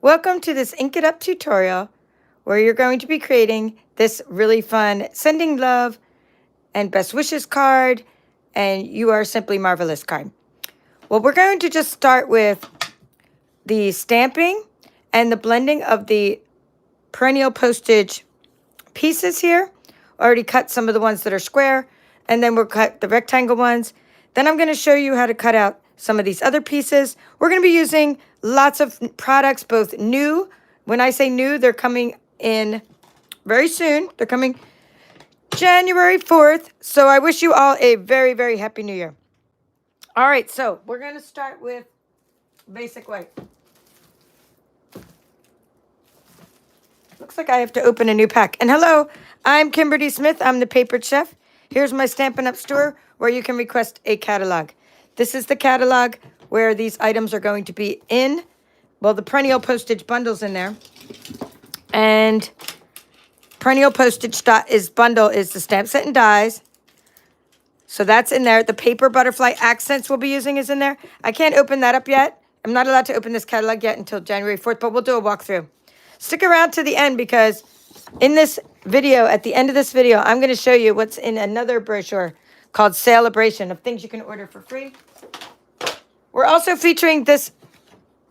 Welcome to this Ink It Up tutorial where you're going to be creating this really fun sending love and best wishes card and you are simply marvelous card. Well, we're going to just start with the stamping and the blending of the Perennial Postage pieces here. Already cut some of the ones that are square, and then we'll cut the rectangle ones. Then I'm going to show you how to cut out some of these other pieces. We're going to be using lots of products, both new. When I say new, they're coming in very soon. They're coming January 4th. So I wish you all a very, very happy new year. All right, so we're going to start with basic white. Looks like I have to open a new pack. And hello, I'm Kimberly Smith. I'm the Papered Chef. Here's my Stampin' Up store where you can request a catalog. This is the catalog where these items are going to be in. Well, the Perennial Postage bundle's in there. And Perennial Postage bundle is the stamp set and dies. So that's in there. The paper butterfly accents we'll be using is in there. I can't open that up yet. I'm not allowed to open this catalog yet until January 4th, but we'll do a walkthrough. Stick around to the end because in this video, at the end of this video, I'm going to show you what's in another brochure called Celebration of things you can order for free. We're also featuring this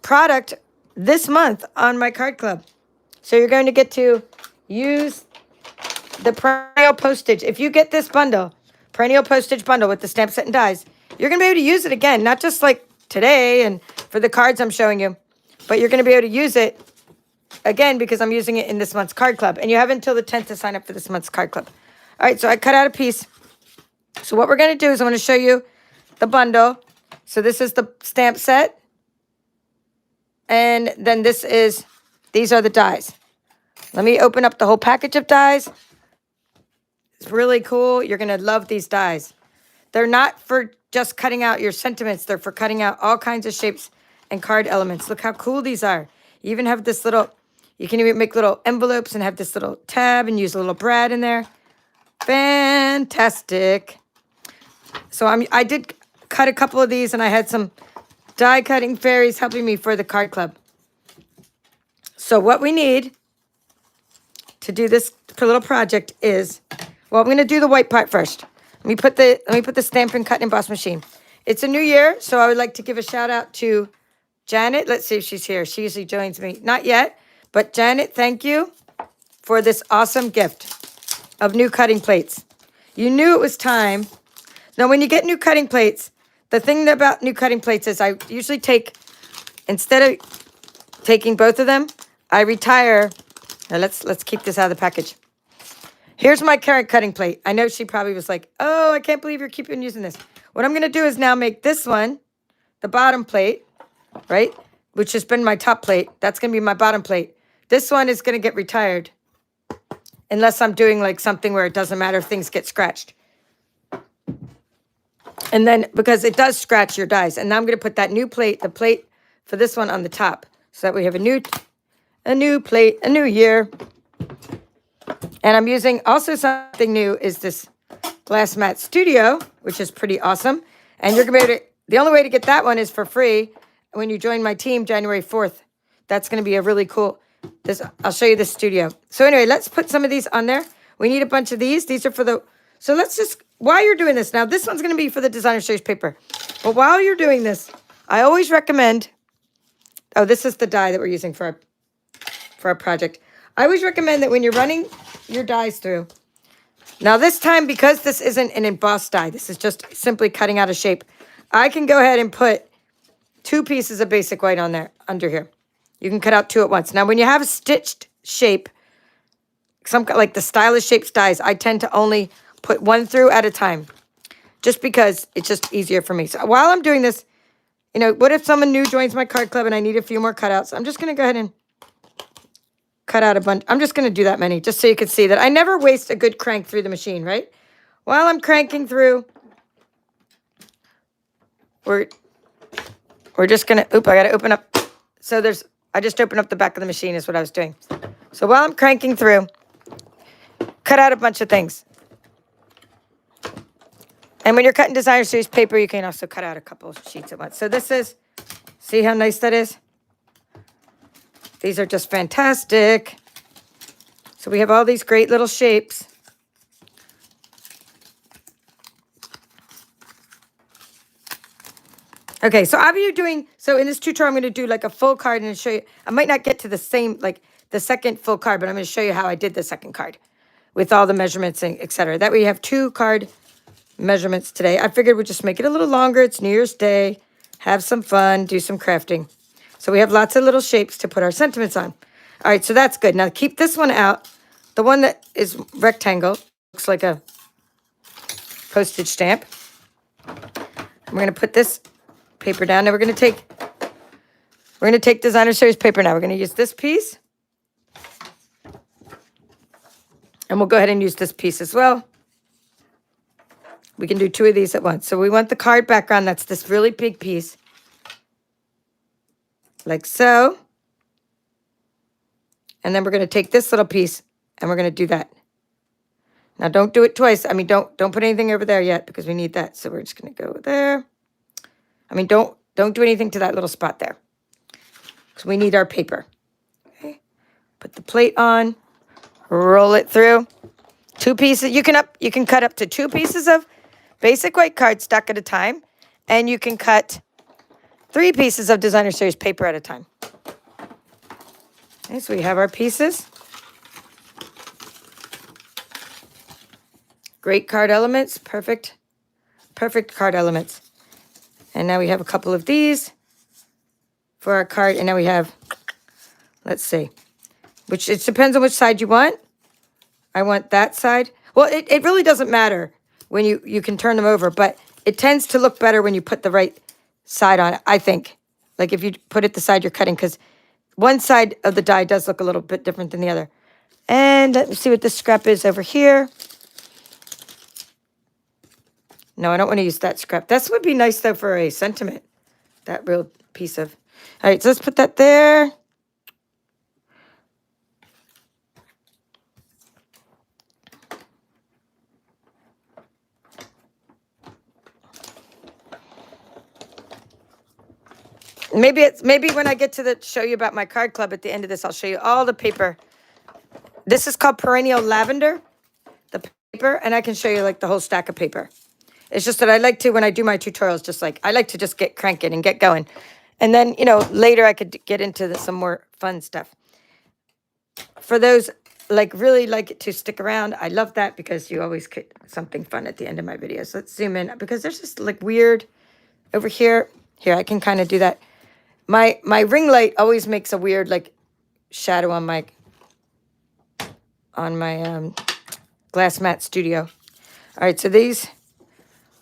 product this month on my card club. So you're going to get to use the Perennial Postage. If you get this bundle, Perennial Postage bundle with the stamp set and dies, you're going to be able to use it again, not just like today and for the cards I'm showing you, but you're going to be able to use it again because I'm using it in this month's card club. And you have until the 10th to sign up for this month's card club. All right, so I cut out a piece. So what we're going to do is I'm going to show you the bundle. So this is the stamp set. And then these are the dies. Let me open up the whole package of dies. It's really cool. You're going to love these dies. They're not for just cutting out your sentiments. They're for cutting out all kinds of shapes and card elements. Look how cool these are. You even have this little, you can even make little envelopes and have this little tab and use a little brad in there. Fantastic. So I did cut a couple of these and I had some die cutting fairies helping me for the card club. So what we need to do this little project is, well, I'm going to do the white part first. Let me put the Stampin' Cut and Emboss machine. It's a new year, so I would like to give a shout out to Janet. Let's see if she's here. She usually joins me. Not yet, but Janet, thank you for this awesome gift of new cutting plates. You knew it was time. Now, when you get new cutting plates, the thing about new cutting plates is I usually instead of taking both of them, I retire. Now, let's keep this out of the package. Here's my current cutting plate. I know she probably was like, oh, I can't believe you're keeping using this. What I'm going to do is now make this one the bottom plate, right? Which has been my top plate. That's going to be my bottom plate. This one is going to get retired unless I'm doing like something where it doesn't matter if things get scratched. And then, because it does scratch your dies. And now I'm going to put that new plate, the plate for this one on the top. So that we have a new plate, a new year. And I'm using also something new is this Glass Mat Studio, which is pretty awesome. And you're going to be able to, the only way to get that one is for free when you join my team January 4th. That's going to be a really cool, I'll show you the studio. So anyway, let's put some of these on there. We need a bunch of these. These are for the, so let's just, while you're doing this, now this one's going to be for the designer series paper. But while you're doing this, I always recommend, oh, this is the die that we're using for our project. I always recommend that when you're running your dies through, now this time, because this isn't an embossed die, this is just simply cutting out a shape, I can go ahead and put 2 pieces of basic white on there, under here. You can cut out 2 at once. Now, when you have a stitched shape, like the stylish shapes dies, I tend to only put 1 through at a time, just because it's just easier for me. So while I'm doing this, you know, what if someone new joins my card club and I need a few more cutouts? I'm just going to go ahead and cut out a bunch. I'm just going to do that many, just so you can see that I never waste a good crank through the machine, right? While I'm cranking through, we're just going to, I got to open up. So I just opened up the back of the machine is what I was doing. So while I'm cranking through, cut out a bunch of things. And when you're cutting designer series paper, you can also cut out a couple of sheets at once. So this is, see how nice that is? These are just fantastic. So we have all these great little shapes. Okay, so I'll be doing, so in this tutorial, I'm going to do like a full card and show you, I might not get to the same, like the second full card, but I'm going to show you how I did the second card with all the measurements and etc. That way you have 2 card measurements today. I figured we'd just make it a little longer. It's New Year's Day. Have some fun. Do some crafting. So we have lots of little shapes to put our sentiments on. All right, so that's good. Now keep this one out. The one that is rectangle looks like a postage stamp. We're going to put this paper down. Now we're going to take designer series paper now. We're going to use this piece. And we'll go ahead and use this piece as well. We can do 2 of these at once. So we want the card background. That's this really big piece. Like so. And then we're going to take this little piece and we're going to do that. Now don't do it twice. I mean, don't put anything over there yet because we need that. So we're just going to go there. I mean, don't do anything to that little spot there because we need our paper. Okay. Put the plate on, roll it through. 2 pieces. You can cut up to 2 pieces of basic white cardstock at a time, and you can cut 3 pieces of designer series paper at a time. Okay, so we have our pieces. Great card elements, perfect card elements. And now we have a couple of these for our card. And now we have, let's see, which it depends on which side you want. I want that side. Well, it really doesn't matter when you can turn them over, but it tends to look better when you put the right side on it, I think. Like if you put it the side you're cutting, because one side of the die does look a little bit different than the other. And let me see what this scrap is over here. No, I don't want to use that scrap. This would be nice, though, for a sentiment. That real piece of... All right, so let's put that there. Maybe when I get to show you about my card club at the end of this, I'll show you all the paper. This is called Perennial Lavender, the paper, and I can show you like the whole stack of paper. It's just that I like to, when I do my tutorials, I like to just get cranking and get going. And then, later I could get into some more fun stuff. For those, really like it to stick around, I love that because you always get something fun at the end of my videos. Let's zoom in because there's just weird over here. Here, I can kind of do that. My ring light always makes a weird, shadow on my glass mat studio. All right, so these...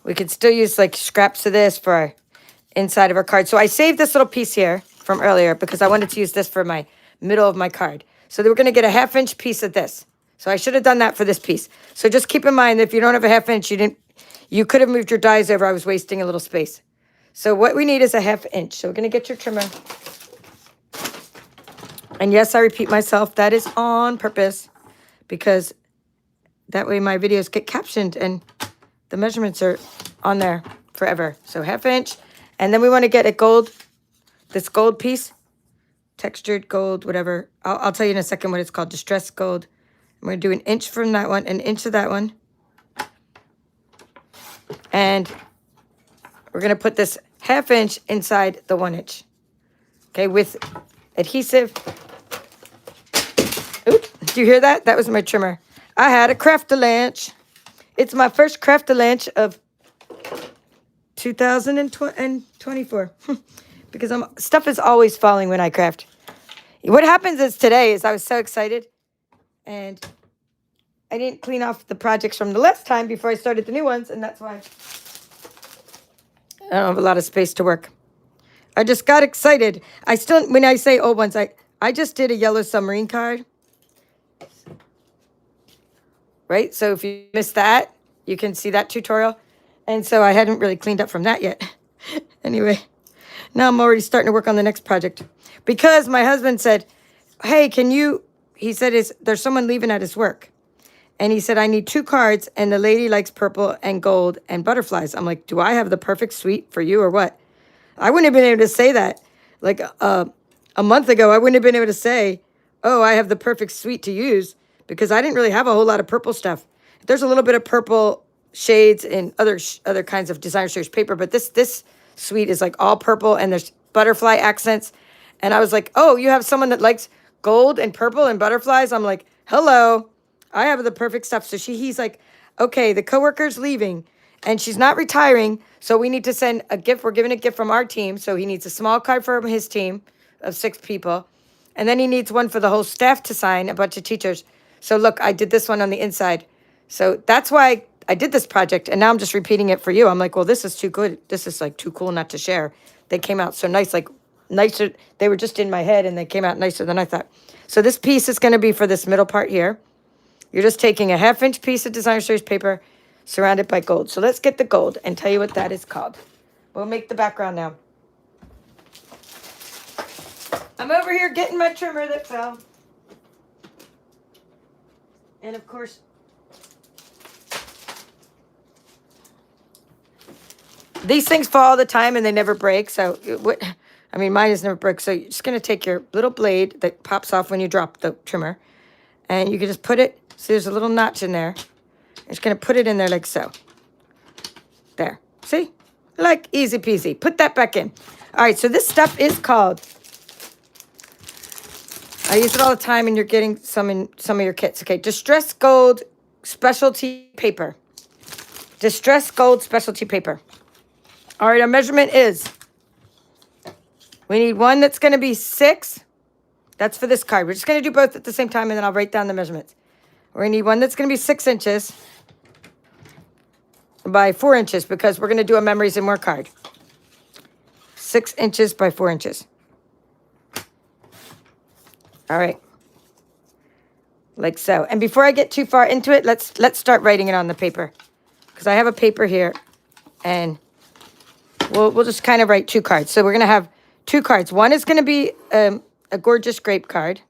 We could still use scraps of this for our inside of our card. So I saved this little piece here from earlier because I wanted to use this for my middle of my card. So we're going to get a 1/2 inch piece of this. So I should have done that for this piece. So just keep in mind that if you don't have a 1/2 inch, you could have moved your dies over. I was wasting a little space. So what we need is a 1/2 inch. So we're going to get your trimmer. And yes, I repeat myself. That is on purpose because that way my videos get captioned and the measurements are on there forever. So 1/2 inch. And then we want to get this gold piece. Textured gold, whatever. I'll tell you in a second what it's called. Distressed gold. I'm going to do 1 inch from that one, 1 inch of that one. And we're going to put this 1/2 inch inside the 1 inch. Okay, with adhesive. Oop, do you hear that? That was my trimmer. I had a Crafty-Lanch. It's my first Crafty-Lanch of 2024 because stuff is always falling when I craft. What happens is today is I was so excited and I didn't clean off the projects from the last time before I started the new ones, and that's why I don't have a lot of space to work. I just got excited. When I say old ones, I just did a yellow submarine card. Right? So if you missed that, you can see that tutorial. And so I hadn't really cleaned up from that yet. Anyway, now I'm already starting to work on the next project. Because my husband said, hey, he said, there's someone leaving at his work. And he said, I need 2 cards, and the lady likes purple and gold and butterflies. I'm like, do I have the perfect suite for you or what? I wouldn't have been able to say that. a month ago, I wouldn't have been able to say, oh, I have the perfect suite to use because I didn't really have a whole lot of purple stuff. There's a little bit of purple shades in other kinds of designer series paper, but this suite is like all purple and there's butterfly accents. And I was like, oh, you have someone that likes gold and purple and butterflies? I'm like, hello, I have the perfect stuff. So he's like, okay, the coworker's leaving and she's not retiring, so we need to send a gift. We're giving a gift from our team, so he needs a small card for his team of 6 people. And then he needs one for the whole staff to sign, a bunch of teachers. So look, I did this one on the inside. So that's why I did this project, and now I'm just repeating it for you. I'm like, well, this is too good. This is like too cool not to share. They came out so nice, like nicer. They were just in my head, and they came out nicer than I thought. So this piece is going to be for this middle part here. You're just taking a 1/2-inch piece of designer series paper surrounded by gold. So let's get the gold and tell you what that is called. We'll make the background now. I'm over here getting my trimmer that fell. And of course, these things fall all the time and they never break. So, mine has never broke. So you're just going to take your little blade that pops off when you drop the trimmer. And you can just put it, see there's a little notch in there. I'm just going to put it in there like so. There. See? Like easy peasy. Put that back in. All right, so this stuff is called, I use it all the time and you're getting some in some of your kits. Okay, Distressed Gold Specialty Paper. Distressed Gold Specialty Paper. All right, our measurement is, we need one that's going to be 6. That's for this card. We're just going to do both at the same time and then I'll write down the measurements. We're going to need one that's going to be 6 inches by 4 inches because we're going to do a Memories and More card. 6 inches by 4 inches. All right. Like so. And before I get too far into it, let's start writing it on the paper. Because I have a paper here and we'll just kind of write 2 cards. So we're going to have 2 cards. One is going to be a gorgeous grape card.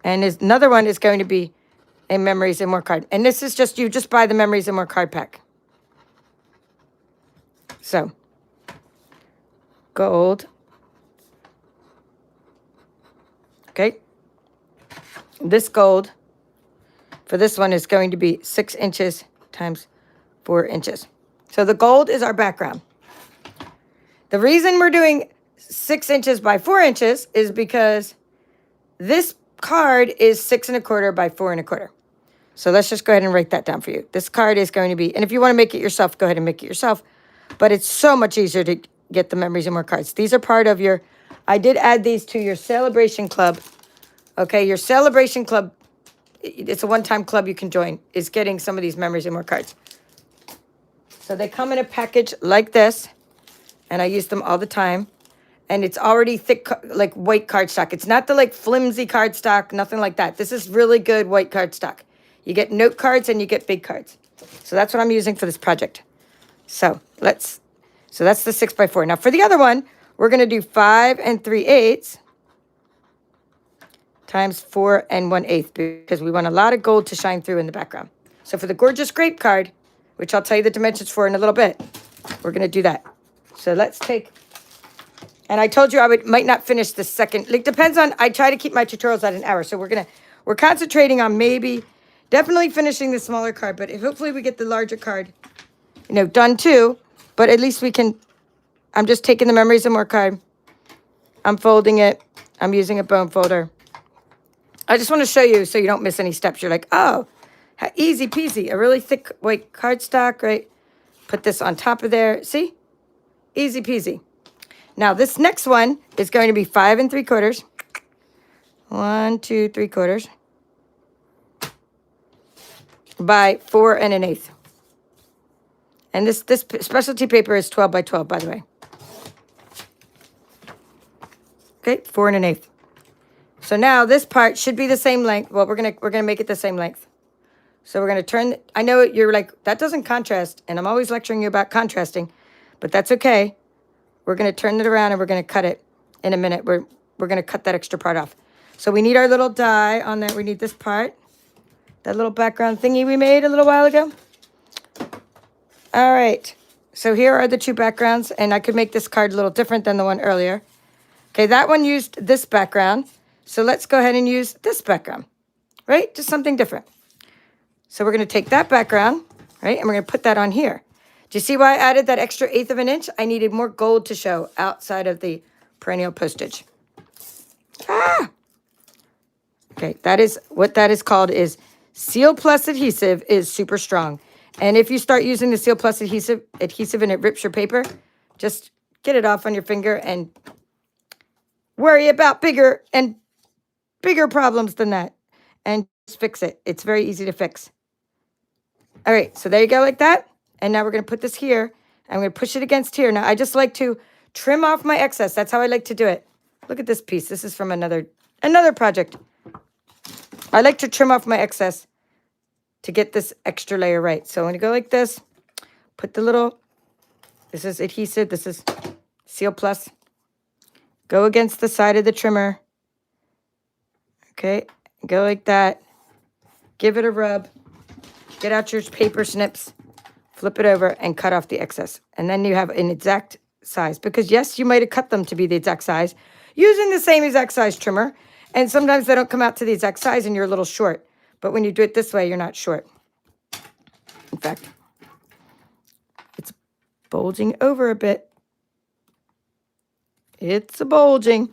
And another one is going to be a Memories and More card. And this is just, you just buy the Memories and More card pack. So, gold. Okay. This gold for this one is going to be 6 inches times 4 inches. So the gold is our background. The reason we're doing 6 inches by 4 inches is because this card is 6 1/4 by 4 1/4. So let's just go ahead and write that down for you. This card is going to be, and if you want to make it yourself, go ahead and make it yourself. But it's so much easier to get the Memories and More cards. These are part of your, I did add these to your celebration club. Okay, your celebration club, it's a one-time club you can join, is getting some of these Memories and More cards. So they come in a package like this, and I use them all the time. And it's already thick, like white cardstock. It's not the like flimsy cardstock, nothing like that. This is really good white cardstock. You get note cards and you get big cards. So that's what I'm using for this project. So that's the 6 by 4. Now for the other one, we're going to do 5 3/8 times 4 1/8 because we want a lot of gold to shine through in the background. So for the gorgeous grape card, which I'll tell you the dimensions for in a little bit, we're going to do that. So let's take, and I told you might not finish the second, like depends on, I try to keep my tutorials at an hour. So we're concentrating on definitely finishing the smaller card, but hopefully we get the larger card, done too. But at least we can, I'm just taking the Memories and More card. I'm folding it. I'm using a bone folder. I just want to show you so you don't miss any steps. You're like, oh, easy peasy. A really thick white cardstock, right? Put this on top of there. See? Easy peasy. Now this next one is going to be 5 3/4. 1, 2, 3/4 by 4 1/8. And this specialty paper is 12 by 12, by the way. Okay, 4 1/8. So now this part should be the same length. Well, we're gonna make it the same length. So we're gonna turn. I know you're like, that doesn't contrast, and I'm always lecturing you about contrasting, but that's okay. We're gonna turn it around and we're gonna cut it in a minute. We're gonna cut that extra part off. So we need our little die on that. We need this part, that little background thingy we made a little while ago. All right. So here are the two backgrounds, and I could make this card a little different than the one earlier. Okay, that one used this background. So let's go ahead and use this background, right? Just something different. So we're going to take that background, right? And we're going to put that on here. Do you see why I added that extra 1/8 of an inch? I needed more gold to show outside of the Perennial Postage. Ah! Okay, that is what that is called is Seal Plus adhesive is super strong. And if you start using the Seal Plus adhesive and it rips your paper, just get it off on your finger and worry about bigger problems than that. And just fix it. It's very easy to fix. All right, so there you go like that. And now we're going to put this here. I'm going to push it against here. Now, I just like to trim off my excess. That's how I like to do it. Look at this piece. This is from another project. I like to trim off my excess to get this extra layer right. So I'm going to go like this. Put the little, this is adhesive. This is Seal Plus. Go against the side of the trimmer. Okay, go like that. Give it a rub. Get out your paper snips. Flip it over and cut off the excess. And then you have an exact size. Because yes, you might have cut them to be the exact size using the same exact size trimmer. And sometimes they don't come out to the exact size and you're a little short. But when you do it this way, you're not short. In fact, it's bulging over a bit. It's a bulging.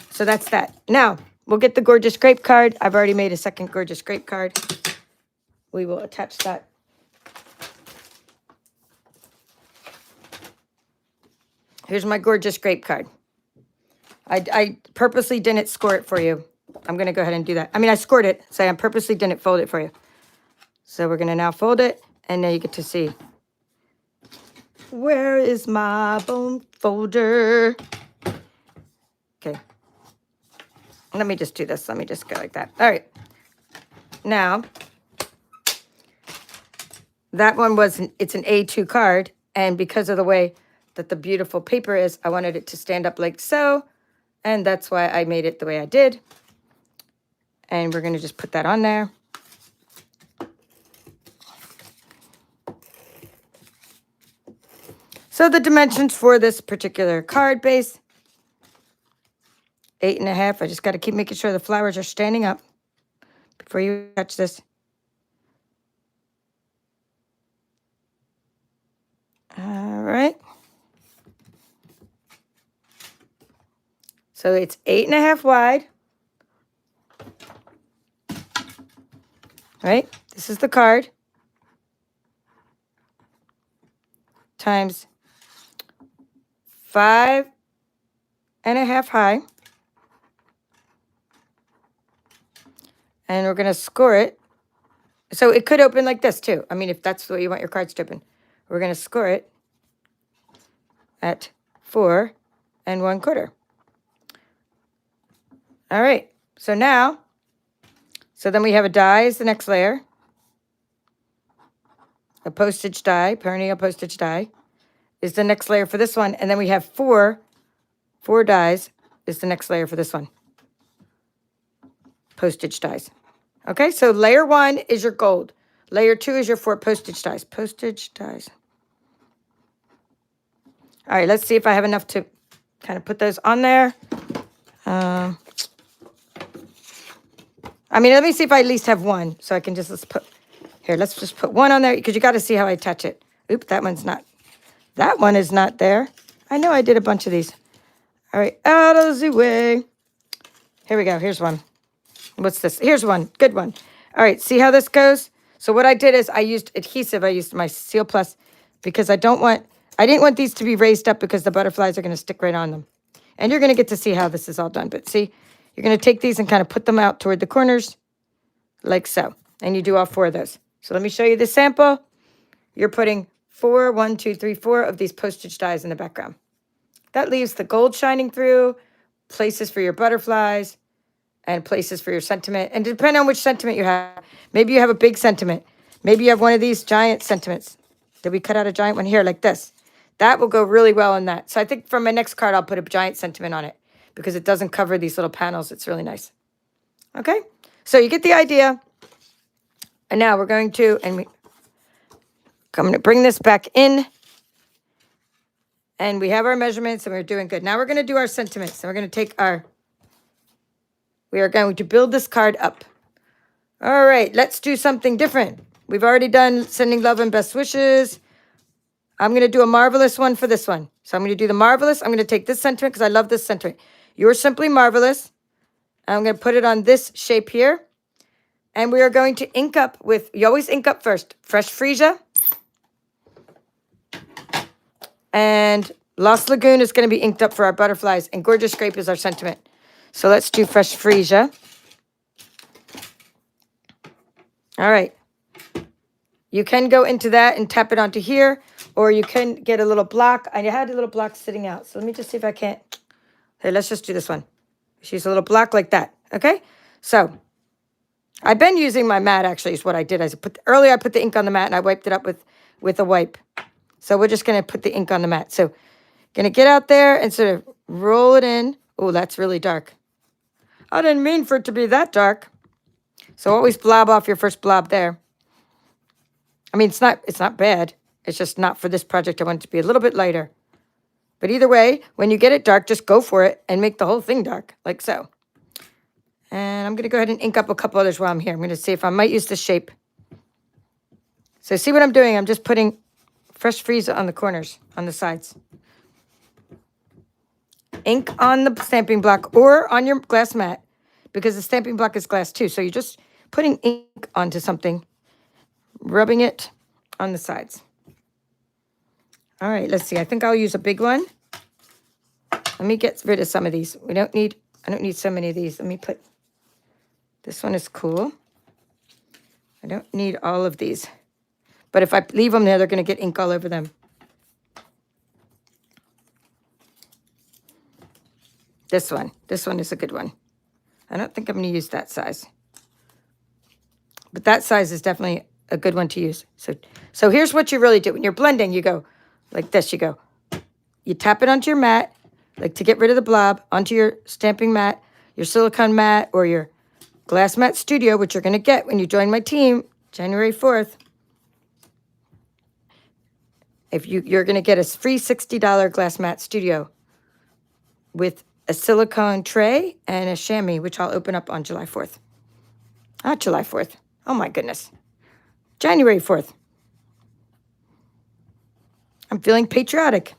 So that's that. Now, we'll get the gorgeous grape card. I've already made a second gorgeous grape card. We will attach that. Here's my gorgeous grape card. I purposely didn't score it for you. I'm going to go ahead and do that. I mean, I scored it, so I purposely didn't fold it for you. So we're going to now fold it, and now you get to see. Where is my bone folder? Okay. Let me just do this. Let me just go like that. All right. Now, that one it's an A2 card, and because of the way that the beautiful paper is, I wanted it to stand up like so, and that's why I made it the way I did. And we're going to just put that on there. So the dimensions for this particular card base, 8.5. I just got to keep making sure the flowers are standing up before you touch this. All right. So it's 8.5 wide. Right? This is the card. Times 5.5 high. And we're going to score it. So it could open like this too. I mean, if that's the way you want your cards to open. We're going to score it at 4 1/4. All right. So now, then we have a die is the next layer. A postage die, Perennial Postage die, is the next layer for this one. And then we have four dies is the next layer for this one. Postage dies. Okay, so layer 1 is your gold. Layer 2 is your 4 postage dies. Postage dies. All right, let's see if I have enough to kind of put those on there. I mean, let me see if I at least have one. So I can just, let's just put one on there. Because you got to see how I touch it. Oop, that one is not there. I know I did a bunch of these. All right, out of the way. Here we go, here's one. What's this? Here's one, good one. All right, see how this goes? So what I did is I used adhesive. I used my Seal Plus because I didn't want these to be raised up because the butterflies are going to stick right on them. And you're going to get to see how this is all done. But see, you're going to take these and kind of put them out toward the corners like so. And you do all 4 of those. So let me show you the sample. You're putting 4 of these postage dies in the background. That leaves the gold shining through, places for your butterflies, and places for your sentiment. And depending on which sentiment you have, maybe you have a big sentiment. Maybe you have one of these giant sentiments. Did we cut out a giant one here like this? That will go really well in that. So I think for my next card, I'll put a giant sentiment on it because it doesn't cover these little panels. It's really nice. Okay, so you get the idea. And now we're going to, I'm going to bring this back in. And we have our measurements and we're doing good. Now we're going to do our sentiments. And we're going to take we are going to build this card up. All right, let's do something different. We've already done sending love and best wishes. I'm going to do a marvelous one for this one. So I'm going to do the marvelous. I'm going to take this sentiment because I love this sentiment. You're simply marvelous. I'm going to put it on this shape here. And we are going to ink up with, you always ink up first, Fresh Freesia. And Lost Lagoon is going to be inked up for our butterflies. And Gorgeous Grape is our sentiment. So let's do Fresh Freesia. All right. You can go into that and tap it onto here. Or you can get a little block. I had a little block sitting out. So let me just see if I can't. Hey, let's just do this one. Just use a little block like that. Okay? So I've been using my mat, actually, is what I did. Earlier, I put the ink on the mat, and I wiped it up with a wipe. So we're just going to put the ink on the mat. So going to get out there and sort of roll it in. Oh, that's really dark. I didn't mean for it to be that dark. So always blob off your first blob there. I mean, it's not bad. It's just not for this project. I want it to be a little bit lighter. But either way, when you get it dark, just go for it and make the whole thing dark, like so. And I'm going to go ahead and ink up a couple others while I'm here. I'm going to see if I might use this shape. So see what I'm doing? I'm just putting Fresh Freesia on the corners, on the sides. Ink on the stamping block or on your glass mat, because the stamping block is glass too. So you're just putting ink onto something, rubbing it on the sides. All right, let's see. I think I'll use a big one. Let me get rid of some of these. I don't need so many of these. Let me put, this one is cool. I don't need all of these. But if I leave them there, they're going to get ink all over them. This one is a good one. I don't think I'm going to use that size. But that size is definitely a good one to use. So here's what you really do. When you're blending, you go like this. You tap it onto your mat, like to get rid of the blob, onto your stamping mat, your silicone mat, or your glass mat studio, which you're going to get when you join my team January 4th. If you're going to get a free $60 glass mat studio with a silicone tray and a chamois, which I'll open up on July 4th. Not July 4th. Oh, my goodness. January 4th. I'm feeling patriotic.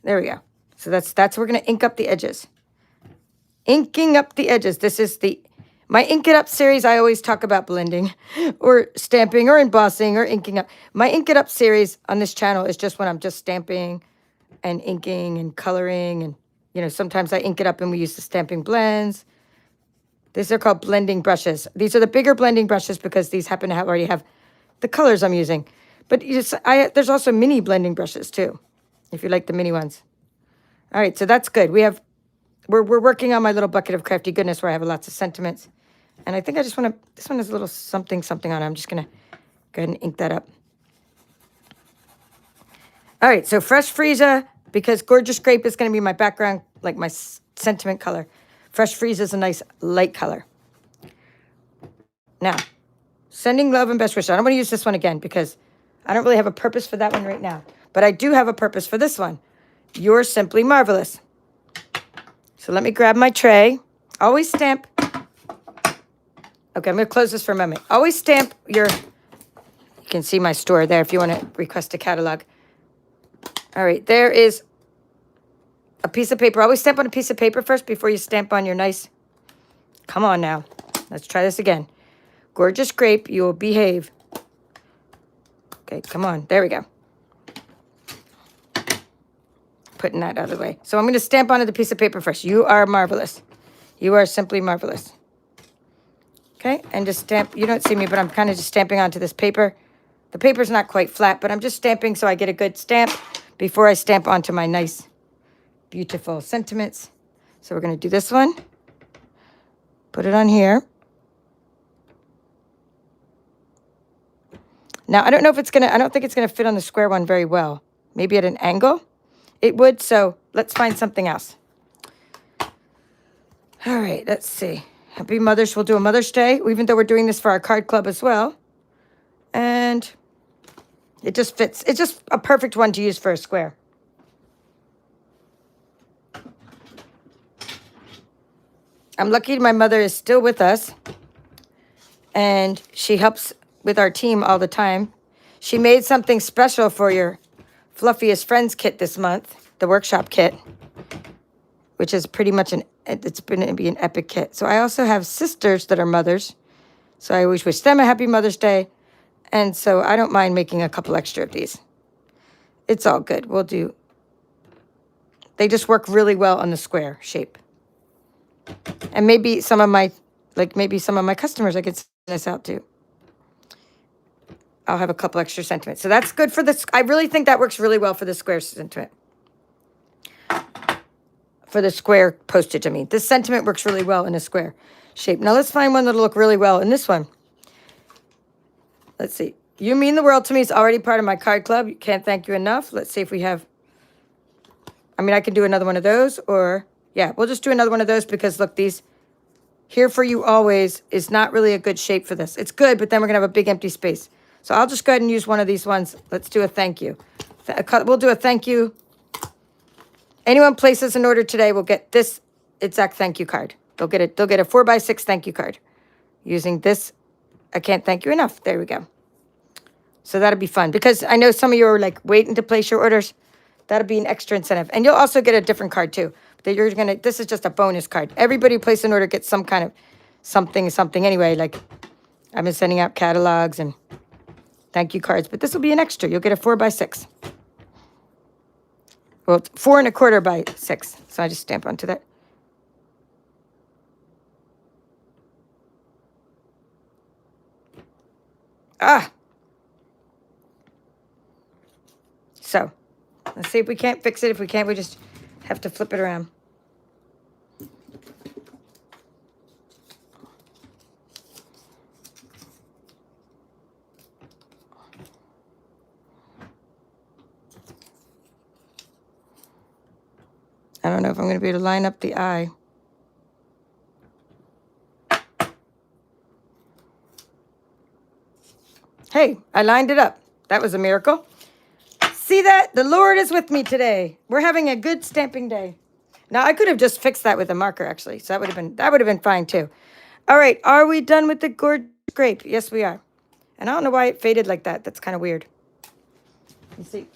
There we go. So that's we're going to ink up the edges. Inking up the edges. This is my Ink It Up series. I always talk about blending or stamping or embossing or inking up. My Ink It Up series on this channel is just when I'm just stamping and inking and coloring. And, sometimes I ink it up and we use the stamping blends. These are called blending brushes. These are the bigger blending brushes because these happen to already have the colors I'm using. But there's also mini blending brushes too, if you like the mini ones. All right, so that's good. We're working on my little bucket of crafty goodness where I have lots of sentiments. And I think I just want to, this one has a little something on it. I'm just going to go ahead and ink that up. All right, so Fresh Freesia, because Gorgeous Grape is going to be my background, like my sentiment color. Fresh Freesia is a nice light color. Now, sending love and best wishes. I don't want to use this one again because I don't really have a purpose for that one right now. But I do have a purpose for this one. You're simply marvelous. So let me grab my tray. Always stamp. Okay, I'm going to close this for a moment. Always stamp you can see my store there if you want to request a catalog. All right, there is a piece of paper. Always stamp on a piece of paper first before you stamp on your nice. Come on now. Let's try this again. Gorgeous Grape, you will behave. Okay, come on. There we go. Putting that out of the way. So I'm going to stamp onto the piece of paper first. You are marvelous. You are simply marvelous. Okay, and just stamp. You don't see me, but I'm kind of just stamping onto this paper. The paper's not quite flat, but I'm just stamping so I get a good stamp before I stamp onto my nice, beautiful sentiments. So we're going to do this one. Put it on here. Now, I don't know if it's going to, I don't think it's going to fit on the square one very well. Maybe at an angle it would, so let's find something else. All right, let's see. Happy Mother's, we'll do a Mother's Day, even though we're doing this for our card club as well. And it just fits. It's just a perfect one to use for a square. I'm lucky my mother is still with us, and she helps with our team all the time. She made something special for your Fluffiest Friends kit this month, the workshop kit, which is pretty much it's going to be an epic kit. So I also have sisters that are mothers, so I always wish them a happy Mother's Day, and so I don't mind making a couple extra of these. It's all good. We'll do. They just work really well on the square shape. And maybe some of my customers I could send this out to. I'll have a couple extra sentiments. So that's good for this. I really think that works really well for the square sentiment. For the square postage, I mean. This sentiment works really well in a square shape. Now let's find one that'll look really well in this one. Let's see. You mean the world to me is already part of my card club. Can't thank you enough. Let's see if we have. I mean, I can do another one of those, or yeah, we'll just do another one of those because look, these Here For You Always is not really a good shape for this. It's good, but then we're going to have a big empty space. So I'll just go ahead and use one of these ones. Let's do a thank you. We'll do a thank you. Anyone places an order today will get this exact thank you card. They'll get a 4x6 thank you card using this. I can't thank you enough. There we go. So that'll be fun because I know some of you are like waiting to place your orders. That'll be an extra incentive. And you'll also get a different card too. This is just a bonus card. Everybody who places an order gets some kind of something anyway. Like I've been sending out catalogs and thank you cards, but this will be an extra. You'll get a 4x6. Well, 4 1/4 by 6. So I just stamp onto that. So let's see if we can't fix it. If we can't, we just have to flip it around. I don't know if I'm going to be able to line up the eye. Hey, I lined it up. That was a miracle. See that? The Lord is with me today. We're having a good stamping day. Now, I could have just fixed that with a marker, actually. So that would have been fine, too. All right. Are we done with the gorgeous grape? Yes, we are. And I don't know why it faded like that. That's kind of weird. You see?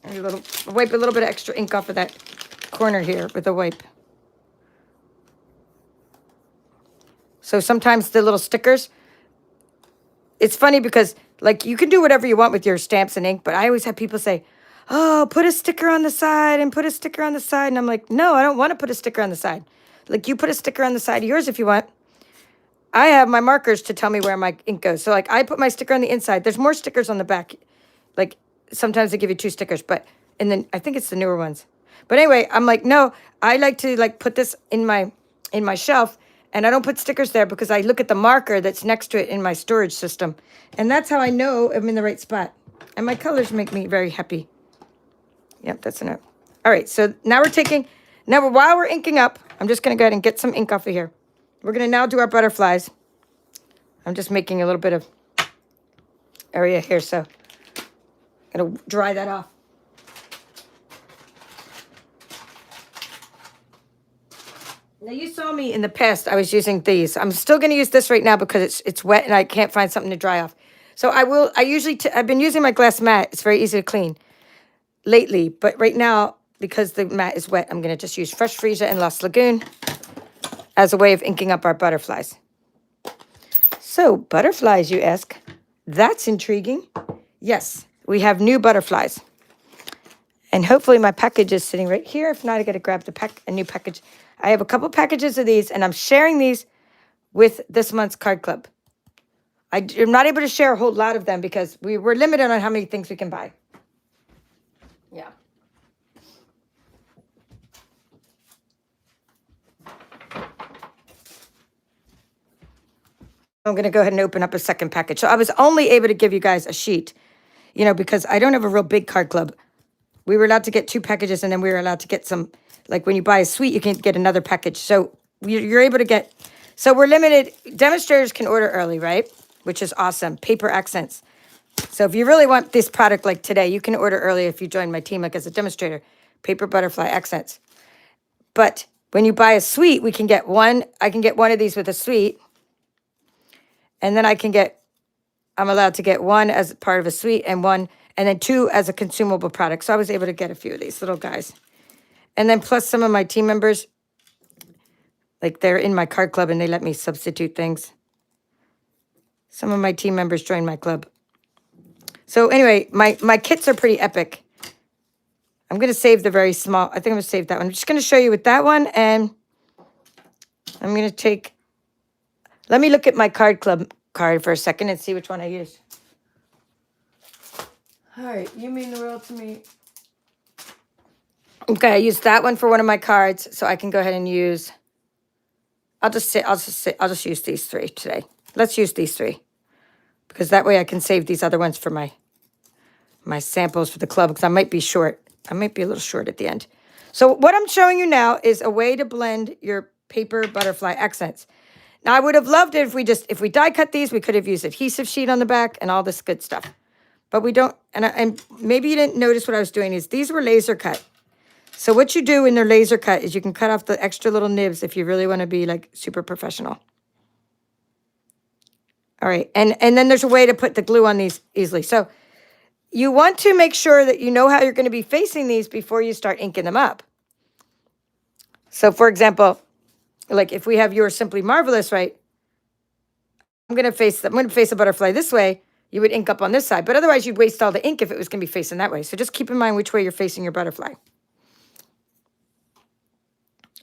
Wipe a little bit of extra ink off of that corner here with a wipe. So sometimes the little stickers, it's funny because like you can do whatever you want with your stamps and ink, but I always have people say, oh, put a sticker on the side and put a sticker on the side. And I'm like, no, I don't want to put a sticker on the side. Like you put a sticker on the side of yours if you want. I have my markers to tell me where my ink goes. So like I put my sticker on the inside. There's more stickers on the back. Like sometimes they give you 2 stickers, and then I think it's the newer ones. But anyway, I'm like, no, I like to like put this in my shelf, and I don't put stickers there because I look at the marker that's next to it in my storage system. And that's how I know I'm in the right spot. And my colors make me very happy. Yep, that's enough. All right, so now while we're inking up, I'm just going to go ahead and get some ink off of here. We're going to now do our butterflies. I'm just making a little bit of area here, so I'm going to dry that off. Now, you saw me in the past, I was using these. I'm still going to use this right now because it's wet and I can't find something to dry off. So I've been using my glass mat. It's very easy to clean lately. But right now, because the mat is wet, I'm going to just use Fresh Freesia and Lost Lagoon as a way of inking up our butterflies. So, butterflies, you ask? That's intriguing. Yes, we have new butterflies. And hopefully my package is sitting right here. If not, I got to grab a new package. I have a couple packages of these, and I'm sharing these with this month's card club. I'm not able to share a whole lot of them because we're limited on how many things we can buy. Yeah. I'm going to go ahead and open up a second package. So I was only able to give you guys a sheet, because I don't have a real big card club. We were allowed to get 2 packages, and then we were allowed to get some, like when you buy a suite, you can get another package. So you're able to get, so we're limited. Demonstrators can order early, right? Which is awesome. Paper accents. So if you really want this product like today, you can order early if you join my team, like as a demonstrator. Paper butterfly accents. But when you buy a suite, we can get one. I can get one of these with a suite. And then I'm allowed to get one as part of a suite and then two as a consumable product. So I was able to get a few of these little guys. And then plus some of my team members, like they're in my card club and they let me substitute things. Some of my team members joined my club. So anyway, my kits are pretty epic. I'm going to save the very small. I think I'm going to save that one. I'm just going to show you with that one. And I'm going to take, let me look at my card club card for a second and see which one I use. All right, you mean the world to me. Okay, I used that one for one of my cards, so I can go ahead and use. I'll just use these three today. Let's use these three, because that way I can save these other ones for my samples for the club, because I might be short. I might be a little short at the end. So what I'm showing you now is a way to blend your paper butterfly accents. Now I would have loved it if we die cut these, we could have used adhesive sheet on the back and all this good stuff. But we don't, and maybe you didn't notice what I was doing is these were laser cut. So what you do when they're laser cut is you can cut off the extra little nibs if you really want to be like super professional. All right, and then there's a way to put the glue on these easily. So you want to make sure that you know how you're going to be facing these before you start inking them up. So for example, like if we have Yours Simply Marvelous, right? I'm going to face a butterfly this way. You would ink up on this side, but otherwise you'd waste all the ink if it was going to be facing that way. So just keep in mind which way you're facing your butterfly.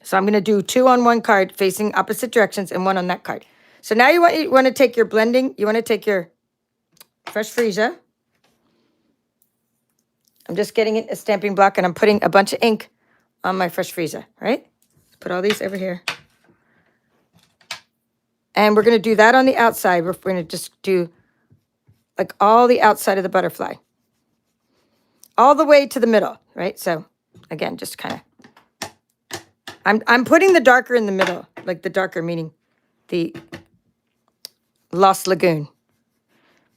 So I'm going to do 2 on one card facing opposite directions and 1 on that card. So now you want to take your blending, you want to take your fresh freesia. I'm just getting it a stamping block and I'm putting a bunch of ink on my fresh freesia, right? Put all these over here. And we're going to do that on the outside. We're going to just do like all the outside of the butterfly. All the way to the middle, right? So again, just kind of, I'm putting the darker in the middle, like the darker meaning the Lost Lagoon,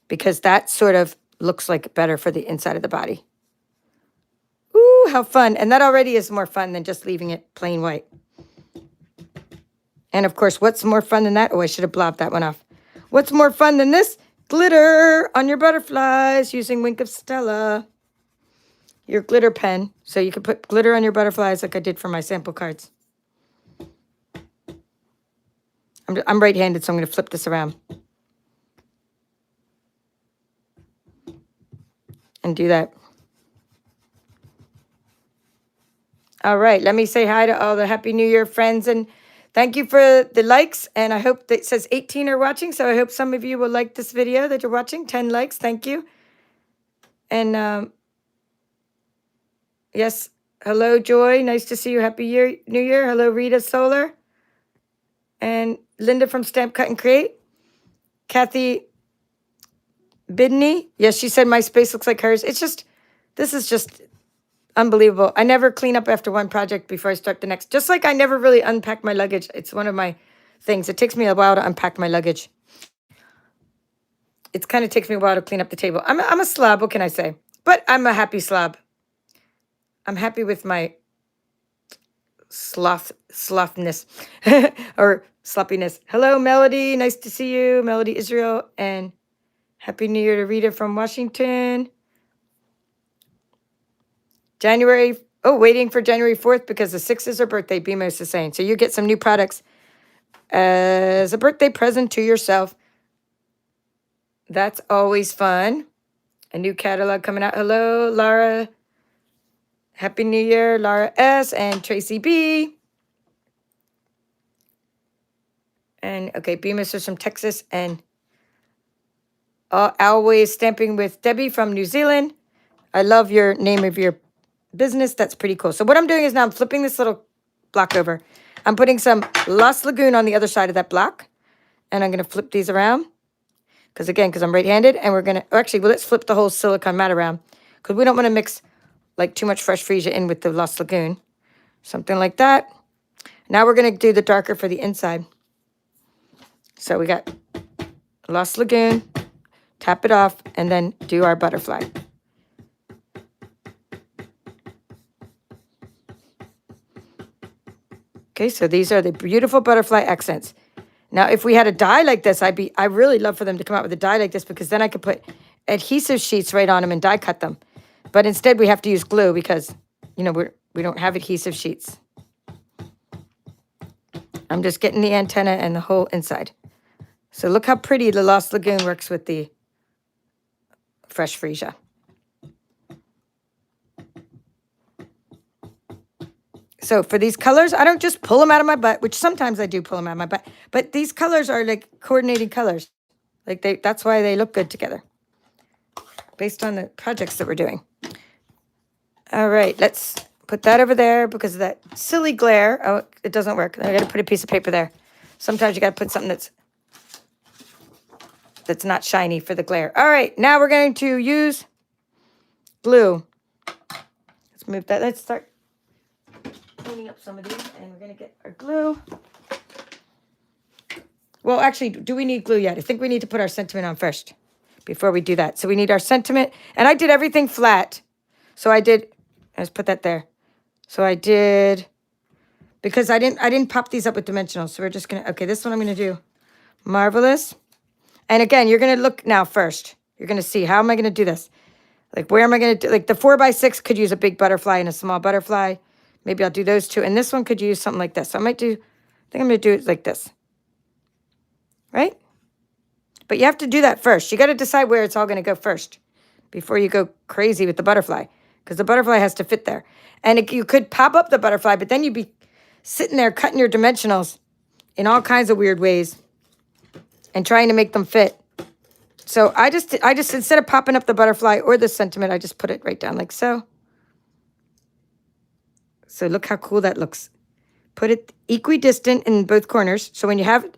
because that sort of looks like better for the inside of the body. Ooh, how fun. And that already is more fun than just leaving it plain white. And of course, what's more fun than that? Oh, I should have blobbed that one off. What's more fun than this? Glitter on your butterflies using Wink of Stella. Your glitter pen. So you can put glitter on your butterflies like I did for my sample cards. I'm right-handed, so I'm going to flip this around. And do that. All right, let me say hi to all the Happy New Year friends, and thank you for the likes, and I hope that it says 18 are watching, so I hope some of you will like this video that you're watching. 10 likes, thank you. And yes, hello, Joy, nice to see you. Happy New Year. Hello, Rita Solar. And Linda from Stamp Cut and Create. Kathy Bidney. Yes, she said my space looks like hers. This is just unbelievable. I never clean up after one project before I start the next. Just like I never really unpack my luggage. It's one of my things. It takes me a while to unpack my luggage. It kind of takes me a while to clean up the table. I'm a slob, what can I say? But I'm a happy slob. I'm happy with my slothness or sloppiness. Hello, Melody. Nice to see you. Melody Israel. And Happy New Year to Rita from Washington. Waiting for January 4th because the 6th is her birthday, Bimos is saying. So you get some new products as a birthday present to yourself. That's always fun. A new catalog coming out. Hello, Lara. Happy New Year, Laura S. and Tracy B. And, okay, Bemis is from Texas. And Always Stamping with Debbie from New Zealand. I love your name of your business. That's pretty cool. So what I'm doing is now I'm flipping this little block over. I'm putting some Lost Lagoon on the other side of that block. And I'm going to flip these around. Because I'm right-handed. And we're going to, actually, let's flip the whole silicone mat around. Because we don't want to mix like too much fresh freesia in with the Lost Lagoon. Something like that. Now we're going to do the darker for the inside. So we got Lost Lagoon, tap it off, and then do our butterfly. Okay, so these are the beautiful butterfly accents. Now, if we had a die like this, I really love for them to come out with a die like this, because then I could put adhesive sheets right on them and die cut them. But instead we have to use glue because, you know, we don't have adhesive sheets. I'm just getting the antenna and the whole inside. So look how pretty the Lost Lagoon works with the fresh freesia. So for these colors, I don't just pull them out of my butt, which sometimes I do pull them out of my butt, but these colors are like coordinating colors. Like that's why they look good together based on the projects that we're doing. All right, let's put that over there because of that silly glare. Oh, it doesn't work. I got to put a piece of paper there. Sometimes you got to put something that's not shiny for the glare. All right, now we're going to use glue. Let's move that. Let's start cleaning up some of these, and we're going to get our glue. Well, actually, do we need glue yet? I think we need to put our sentiment on first before we do that. So we need our sentiment, and I did everything flat. So let's put that there. So I did, because I didn't pop these up with dimensionals. So we're just going to, okay, this one I'm going to do Marvelous. And again, you're going to look now first. You're going to see, how am I going to do this? Like, where am I going to do, like the 4x6 could use a big butterfly and a small butterfly. Maybe I'll do those two. And this one could use something like this. So I think I'm going to do it like this. Right? But you have to do that first. You got to decide where it's all going to go first before you go crazy with the butterfly, because the butterfly has to fit there. And you could pop up the butterfly, but then you'd be sitting there cutting your dimensionals in all kinds of weird ways and trying to make them fit. So I just instead of popping up the butterfly or the sentiment, I just put it right down like so. So look how cool that looks. Put it equidistant in both corners. So when you have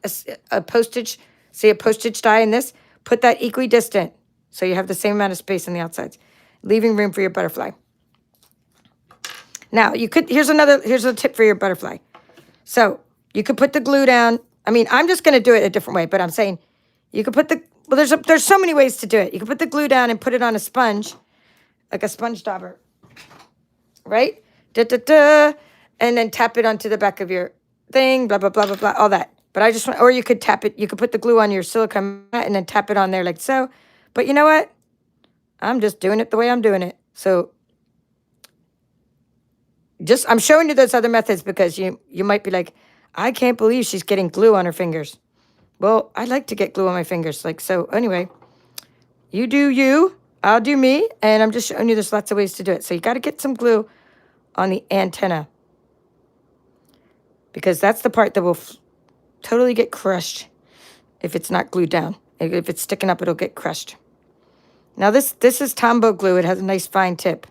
a postage, say a postage die in this, put that equidistant so you have the same amount of space on the outsides, leaving room for your butterfly. Now, here's a tip for your butterfly. So you could put the glue down. I mean, I'm just going to do it a different way, but I'm saying you could put there's so many ways to do it. You can put the glue down and put it on a sponge, like a sponge dauber, right? Da-da-da, and then tap it onto the back of your thing, blah, blah, blah, blah, blah, all that. But I just want, or you could tap it, you could put the glue on your silicone mat and then tap it on there like so. But you know what? I'm just doing it the way I'm doing it. So I'm showing you those other methods because you might be like, I can't believe she's getting glue on her fingers. Well, I like to get glue on my fingers. Like, so anyway, you do you, I'll do me. And I'm just showing you there's lots of ways to do it. So you got to get some glue on the antenna, because that's the part that will totally get crushed if it's not glued down. If it's sticking up, it'll get crushed. Now this is Tombow glue. It has a nice fine tip,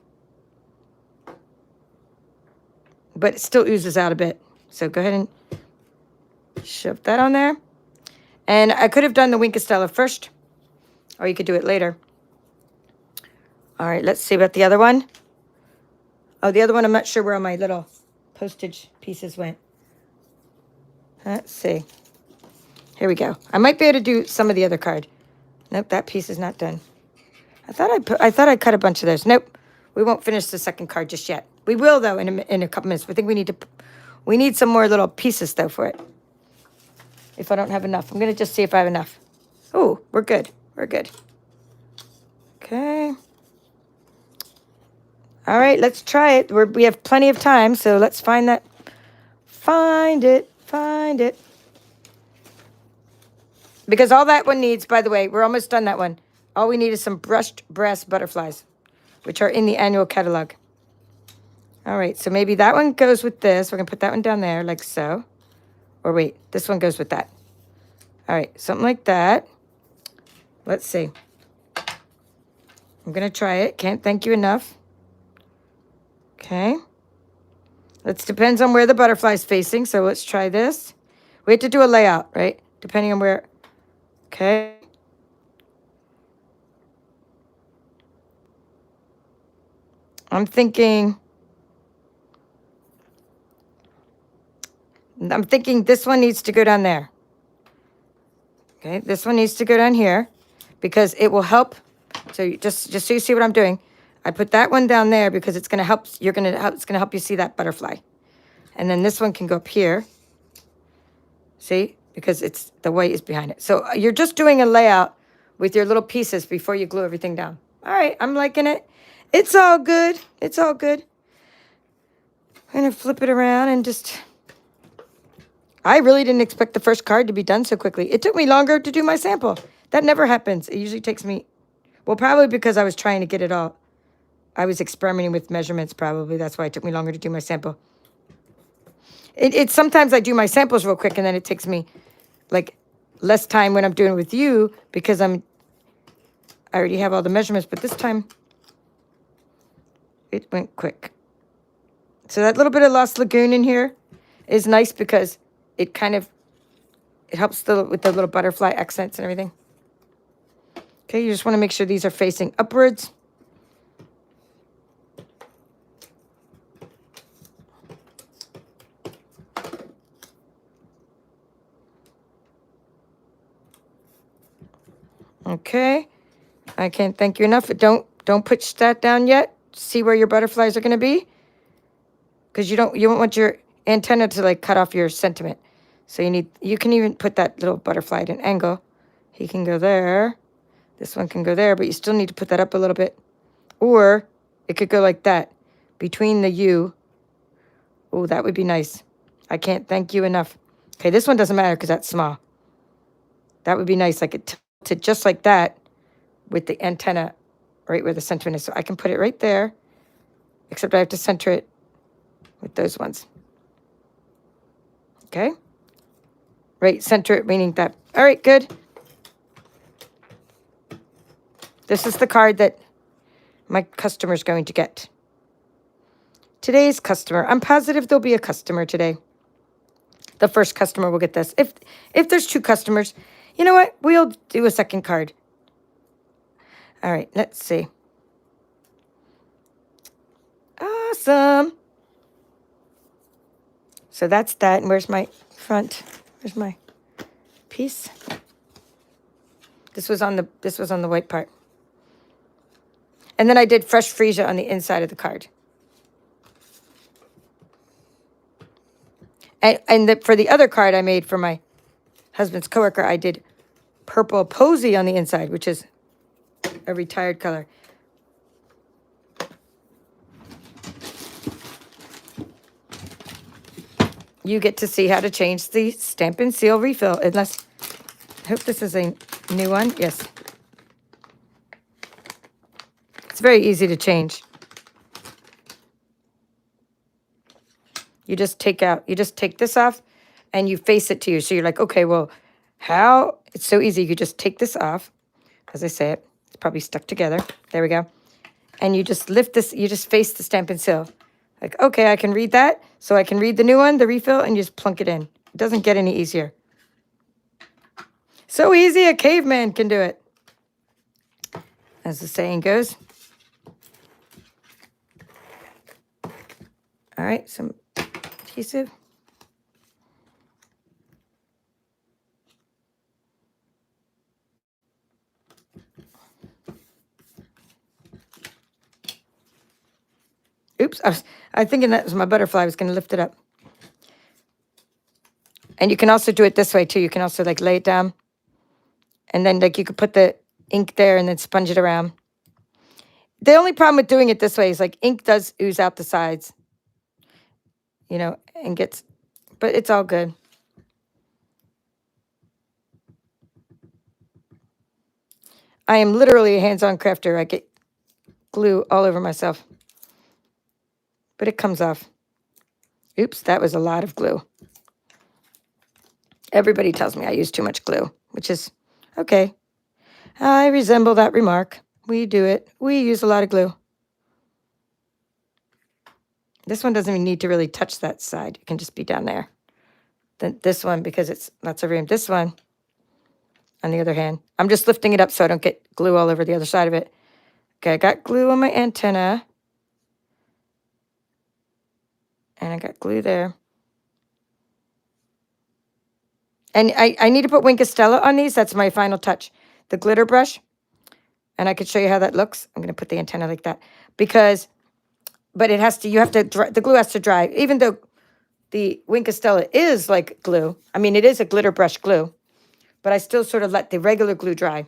but it still oozes out a bit. So go ahead and shove that on there. And I could have done the Wink of Stella first, or you could do it later. All right, let's see about the other one. Oh, the other one, I'm not sure where all my little postage pieces went. Let's see. Here we go. I might be able to do some of the other card. Nope, that piece is not done. I thought I cut a bunch of those. Nope, we won't finish the second card just yet. We will though in a couple minutes. I think we need some more little pieces though for it. If I don't have enough, I'm gonna just see if I have enough. Oh, we're good. We're good. Okay. All right, let's try it. We have plenty of time, so let's find that. Find it. Because all that one needs, by the way, we're almost done that one. All we need is some brushed brass butterflies, which are in the annual catalog. All right, so maybe that one goes with this. We're going to put that one down there like so. Or wait, this one goes with that. All right, something like that. Let's see. I'm going to try it. Can't thank you enough. Okay. It depends on where the butterfly's facing, so let's try this. We have to do a layout, right? Depending on where. Okay. I'm thinking this one needs to go down there. Okay, this one needs to go down here because it will help. So just so you see what I'm doing, I put that one down there because it's going to help. It's going to help you see that butterfly. And then this one can go up here. See? Because it's the white is behind it. So you're just doing a layout with your little pieces before you glue everything down. All right, I'm liking it. It's all good. It's all good. I'm going to flip it around and just... I really didn't expect the first card to be done so quickly. It took me longer to do my sample. That never happens. It usually takes me... Well, probably because I was trying to get it all. I was experimenting with measurements, probably. That's why it took me longer to do my sample. Sometimes I do my samples real quick, and then it takes me, like, less time when I'm doing it with you because I already have all the measurements. But this time, it went quick. So that little bit of Lost Lagoon in here is nice because it kind of, it helps with the little butterfly accents and everything. Okay, you just want to make sure these are facing upwards. Okay, I can't thank you enough. Don't push that down yet. See where your butterflies are going to be, because you don't want your antenna to like cut off your sentiment. So you can even put that little butterfly at an angle. He can go there. This one can go there, but you still need to put that up a little bit. Or it could go like that between the U. Oh, that would be nice. I can't thank you enough. Okay, this one doesn't matter because that's small. That would be nice, like it tilted just like that with the antenna right where the sentiment is. So I can put it right there, except I have to center it with those ones. Okay? Right, center it, meaning that. All right, good. This is the card that my customer's going to get. Today's customer. I'm positive there'll be a customer today. The first customer will get this. If there's 2 customers, you know what? We'll do a second card. All right, let's see. Awesome. So that's that. And where's my front? Where's my piece? This was on the white part. And then I did fresh freesia on the inside of the card. And for the other card I made for my husband's coworker, I did purple posy on the inside, which is a retired color. You get to see how to change the Stampin' Seal refill. Unless, I hope this is a new one. Yes. It's very easy to change. You just take this off and you face it to you. So you're like, okay, well, how? It's so easy. You just take this off. As I say it, it's probably stuck together. There we go. And you just lift this, you just face the Stampin' Seal. Like, okay, I can read that. So I can read the new one, the refill, and you just plunk it in. It doesn't get any easier. So easy, a caveman can do it. As the saying goes. All right, some adhesive. Oops, I was thinking that was my butterfly. I was going to lift it up. And you can also do it this way, too. You can also, like, lay it down. And then, like, you could put the ink there and then sponge it around. The only problem with doing it this way is, like, ink does ooze out the sides. You know, and gets... But it's all good. I am literally a hands-on crafter. I get glue all over myself. But it comes off. Oops, that was a lot of glue. Everybody tells me I use too much glue, which is okay. I resemble that remark. We do it. We use a lot of glue. This one doesn't even need to really touch that side. It can just be down there. Then this one, because it's lots of room. This one, on the other hand, I'm just lifting it up so I don't get glue all over the other side of it. Okay, I got glue on my antenna. And I got glue there. And I need to put Wink of Stella on these. That's my final touch. The glitter brush. And I could show you how that looks. I'm going to put the antenna like that. But it has to, the glue has to dry. Even though the Wink of Stella is like glue. I mean, it is a glitter brush glue, but I still sort of let the regular glue dry.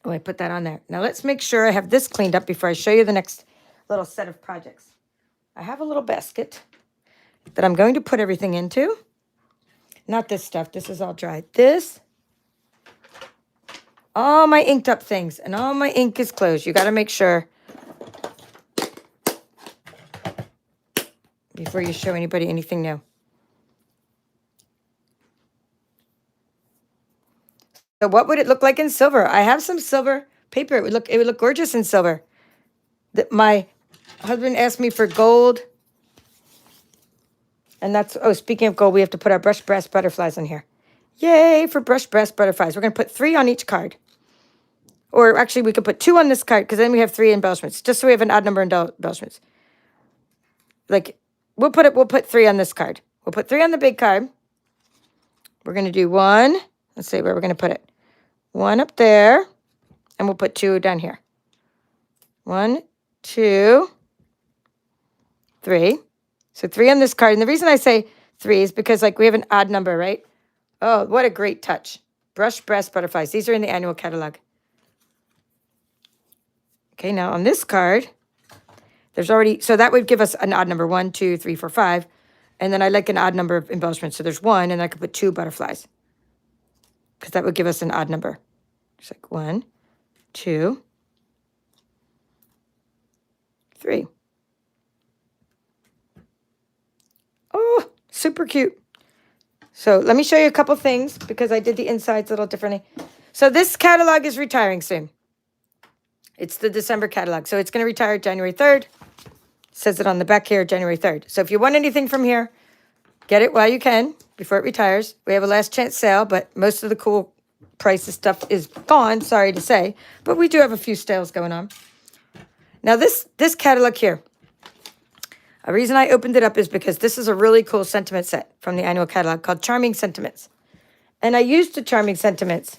Oh, I put that on there. Now let's make sure I have this cleaned up before I show you the next little set of projects. I have a little basket that I'm going to put everything into. Not this stuff. This is all dry. This, all my inked up things, and all my ink is closed. You got to make sure before you show anybody anything new. So what would it look like in silver? I have some silver paper. It would look gorgeous in silver. My husband asked me for gold. And that's, oh, speaking of gold, we have to put our brushed brass butterflies on here. Yay for brushed brass butterflies. We're going to put 3 on each card. Or actually, we could put 2 on this card because then we have 3 embellishments, just so we have an odd number of embellishments. Like, we'll put 3 on this card. We'll put 3 on the big card. We're going to do 1. Let's see where we're going to put it. 1 up there, and we'll put 2 down here. 1, 2, 3. So 3 on this card. And the reason I say 3 is because, like, we have an odd number, right? Oh, what a great touch. Brushed brass butterflies. These are in the annual catalog. Okay, now on this card, there's already, so that would give us an odd number, 1, 2, 3, 4, 5. And then I like an odd number of embellishments. So there's 1, and I could put 2 butterflies. Because that would give us an odd number. It's like 1, 2, 3. Oh, super cute. So let me show you a couple things because I did the insides a little differently. So this catalog is retiring soon. It's the December catalog. So it's going to retire January 3rd. It says it on the back here, January 3rd. So if you want anything from here, get it while you can before it retires. We have a last chance sale, but most of the cool prices stuff is gone, sorry to say. But we do have a few sales going on. Now this catalog here, a reason I opened it up is because this is a really cool sentiment set from the annual catalog called Charming Sentiments. And I used the Charming Sentiments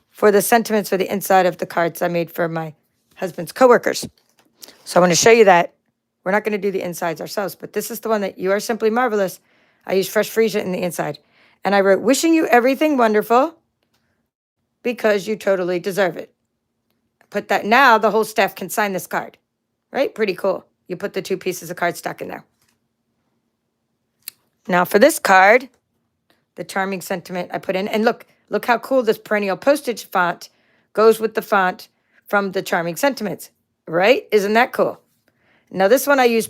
for the sentiments for the inside of the cards I made for my husband's coworkers. So I want to show you that. We're not going to do the insides ourselves, but this is the one that You Are Simply Marvelous. I used fresh freesia in the inside. And I wrote, wishing you everything wonderful because you totally deserve it. Put that, now the whole staff can sign this card, right? Pretty cool. You put the 2 pieces of cardstock in there. Now for this card, the Charming Sentiment I put in, and look how cool this Perennial Postage font goes with the font from the Charming Sentiments, right? Isn't that cool? Now this one I use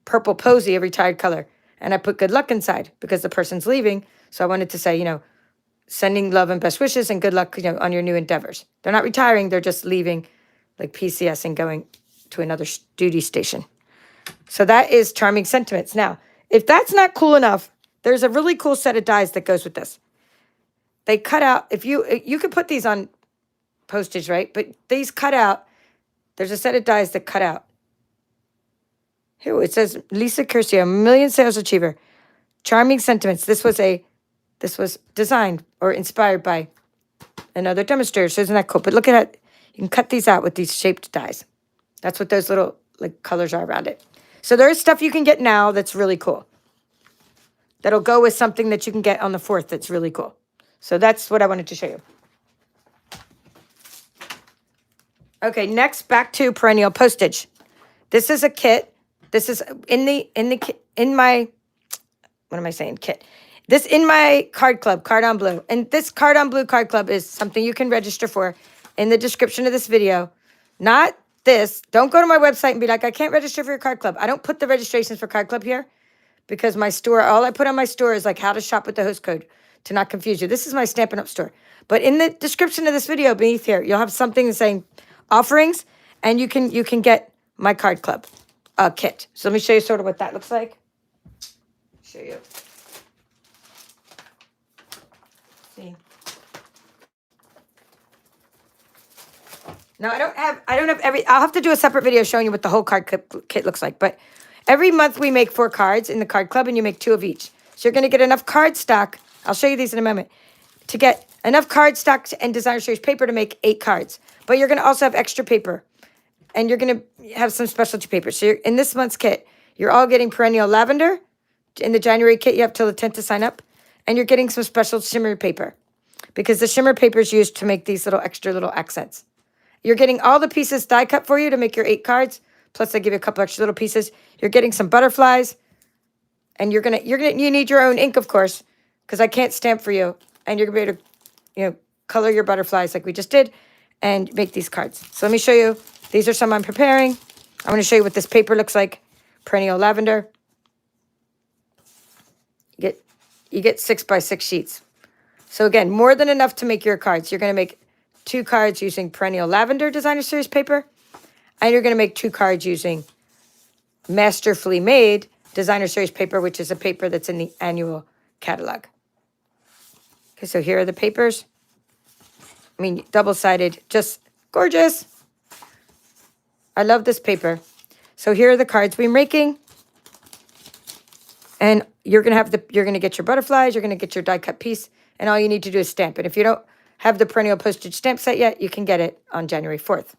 Purple Posy, a retired color, and I put good luck inside because the person's leaving. So I wanted to say, you know, sending love and best wishes and good luck, you know, on your new endeavors. They're not retiring, they're just leaving, like PCS and going to another duty station. So that is Charming Sentiments. Now, if that's not cool enough, there's a really cool set of dies that goes with this. They cut out, if you could put these on postage, right? But these cut out, there's a set of dies that cut out. Here it says Lisa Curcio, million sales achiever. Charming Sentiments. This was designed or inspired by another demonstrator. So isn't that cool? But look at it. You can cut these out with these shaped dies. That's what those little like colors are around it. So there is stuff you can get now that's really cool. That'll go with something that you can get on the 4th that's really cool. So that's what I wanted to show you. Okay, next back to Perennial Postage. This is a kit. This is in my what am I saying? Kit. This in my card club, Card on Blue. And this Card on Blue card club is something you can register for in the description of this video. Not this. Don't go to my website and be like, I can't register for your card club. I don't put the registrations for card club here because my store, all I put on my store is like how to shop with the host code to not confuse you. This is my Stampin' Up store. But in the description of this video beneath here, you'll have something saying offerings, and you can get my card club kit. So let me show you sort of what that looks like. Show you. See. Now I don't have I'll have to do a separate video showing you what the whole card kit looks like. But every month we make 4 cards in the card club, and you make 2 of each. So you're going to get enough card stock. I'll show you these in a moment. To get enough card stock and designer series paper to make 8 cards. But you're going to also have extra paper. And you're going to have some specialty paper. So in this month's kit, You're all getting Perennial Lavender. In the January kit, you have till the 10th to sign up. And you're getting some special shimmer paper because the shimmer paper is used to make these little extra little accents. You're getting all the pieces die cut for you to make your 8 cards. Plus, I give you a couple extra little pieces. You're getting some butterflies. And you need your own ink, of course, because I can't stamp for you. And you're going to be able to, color your butterflies like we just did and make these cards. So let me show you. These are some I'm preparing. I'm going to show you what this paper looks like. Perennial Lavender. You get 6 by 6 sheets. So again, more than enough to make your cards. You're going to make 2 cards using Perennial Lavender Designer Series paper. And you're going to make 2 cards using Masterfully Made Designer Series paper, which is a paper that's in the annual catalog. Okay, so here are the papers. I mean, double-sided, just gorgeous. I love this paper. So here are the cards we're making. And you're going to get your butterflies, you're going to get your die cut piece, and all you need to do is stamp it. If you don't have the Perennial Postage stamp set yet, you can get it on January 4th.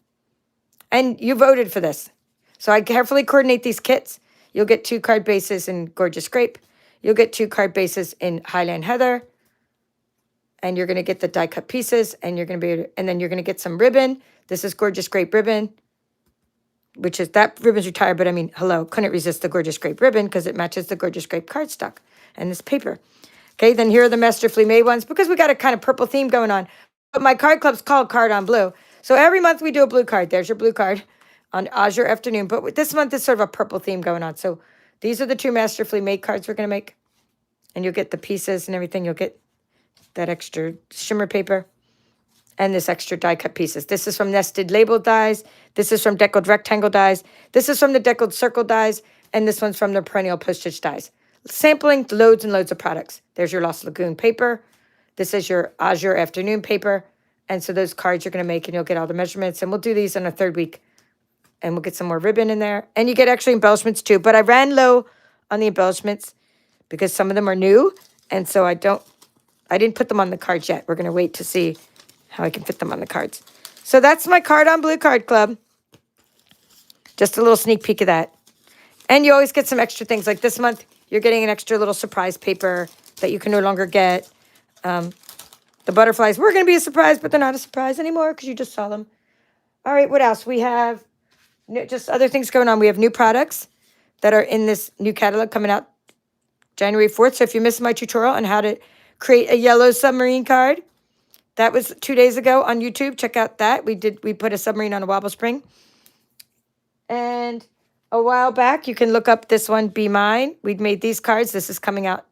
And you voted for this. So I carefully coordinate these kits. You'll get 2 card bases in Gorgeous Grape. You'll get 2 card bases in Highland Heather. And you're going to get the die cut pieces, and you're going to be able to, and then you're going to get some ribbon. This is Gorgeous Grape ribbon, which is, that ribbon's retired, but I mean, hello, couldn't resist the Gorgeous Grape ribbon because it matches the Gorgeous Grape cardstock and this paper. Okay, then here are the Masterfully Made ones because we got a kind of purple theme going on. But my card club's called Card on Blue. So every month we do a blue card. There's your blue card on Azure Afternoon. But this month is sort of a purple theme going on. So these are the 2 Masterfully Made cards we're going to make. And you'll get the pieces and everything. You'll get that extra shimmer paper and this extra die cut pieces. This is from Nested Labeled Dies. This is from Deckled Rectangle Dies. This is from the Deckled Circle Dies. And this one's from the Perennial Postage Dies. Sampling loads and loads of products. There's your Lost Lagoon paper. This is your Azure Afternoon paper. And so those cards you're going to make, and you'll get all the measurements. And we'll do these in a 3rd week. And we'll get some more ribbon in there. And you get actually embellishments too. But I ran low on the embellishments because some of them are new. And so I didn't put them on the cards yet. We're going to wait to see how I can fit them on the cards. So that's my Card on Blue card club. Just a little sneak peek of that. And you always get some extra things. Like this month, you're getting an extra little surprise paper that you can no longer get. The butterflies were going to be a surprise, but they're not a surprise anymore because you just saw them. All right, what else? We have just other things going on. We have new products that are in this new catalog coming out January 4th. So if you missed my tutorial on how to create a yellow submarine card, that was 2 days ago on YouTube. Check out that. We put a submarine on a wobble spring. And a while back, you can look up this one, Be Mine. We'd made these cards. This is coming out